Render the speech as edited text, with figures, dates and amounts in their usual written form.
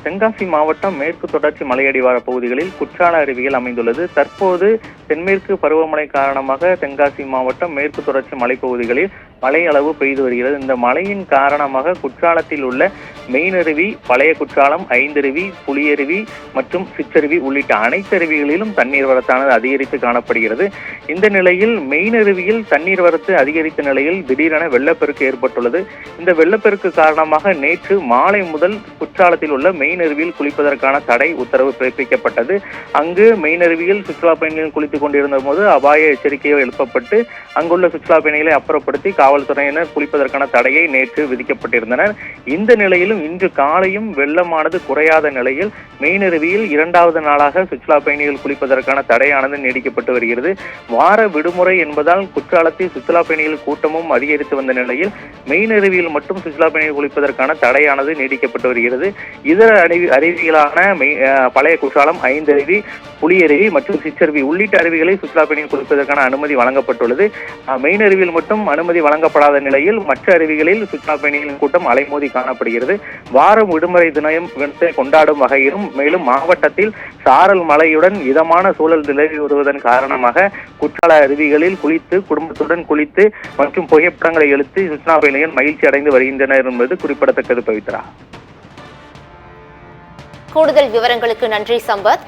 தென்காசி மாவட்டம் மேற்கு தொடர்ச்சி மலையடிவார பகுதிகளில் குற்றால அருவிகள் அமைந்துள்ளது. தற்போது தென்மேற்கு பருவமழை காரணமாக தென்காசி மாவட்டம் மேற்கு தொடர்ச்சி மலைப்பகுதிகளில் மழை அளவு பெய்து வருகிறது. இந்த மழையின் காரணமாக குற்றாலத்தில் உள்ள மெயினருவி, பழைய குற்றாலம், ஐந்தருவி, புலியருவி மற்றும் சிற்றருவி உள்ளிட்ட அனைத்து அருவிகளிலும் தண்ணீர் வரத்தானது அதிகரித்து காணப்படுகிறது. இந்த நிலையில் மெயினருவியில் தண்ணீர் வரத்து அதிகரித்த நிலையில் திடீரென வெள்ளப்பெருக்கு ஏற்பட்டுள்ளது. இந்த வெள்ளப்பெருக்கு காரணமாக நேற்று மாலை முதல் குற்றாலத்தில் உள்ள மெயினருவியில் குளிப்பதற்கான தடை உத்தரவு பிறப்பிக்கப்பட்டது. அங்கு மெயினருவியில் சுற்றுலா பயணிகள் குளித்துக் கொண்டிருந்த போது அபாய எச்சரிக்கையோ எழுப்பப்பட்டு அங்குள்ள சுற்றுலா பயணிகளை அப்புறப்படுத்தி காவல்துறையினர் குளிப்பதற்கான தடையை நேற்று விதிக்கப்பட்டிருந்தனர். இந்த நிலையிலும் இன்று காலையும் வெள்ளமானது குறையாத நிலையில் மெயினருவியில் இரண்டாவது நாளாக சுற்றுலா பயணிகள் குளிப்பதற்கான தடையானது நீடிக்கப்பட்டு வருகிறது. வார விடுமுறை என்பதால் குற்றாலத்தில் சுற்றுலா பயணிகள் கூட்டமும் அதிகரித்து வந்த நிலையில் மெயினருவியில் மட்டும் சுற்றுலா பயணிகள் குளிப்பதற்கான தடையானது நீடிக்கப்பட்டு வருகிறது. இதர அருவிகளான பழைய குற்றாலம், ஐந்தருவி, புலியருவி மற்றும் சிற்றருவி உள்ளிட்ட அருவிகளை சுற்றுலா பயணிகள் குளிப்பதற்கான அனுமதி வழங்கப்பட்டுள்ளது. மெயின் அருவியில் மட்டும் அனுமதி வழங்கப்படாத நிலையில் மற்ற அருவிகளில் சுற்றுலா பயணிகளின் கூட்டம் அலைமோதி காணப்படுகிறது. வாரம் விடுமுறை தினம் கொண்டாடும் வகையிலும் மேலும் மாவட்டத்தில் சாரல் மழையுடன் இதமான சூழல் நிலவி வருவதன் காரணமாக குற்றால அருவிகளில் குளித்து குடும்பத்துடன் குளித்து மற்றும் புகைப்படங்களை எடுத்து சுற்றுலா பயணிகள் மகிழ்ச்சி அடைந்து வருகின்றனர் என்பது குறிப்பிடத்தக்கது. பவித்ரா, கூடுதல் விவரங்களுக்கு நன்றி சம்பத்.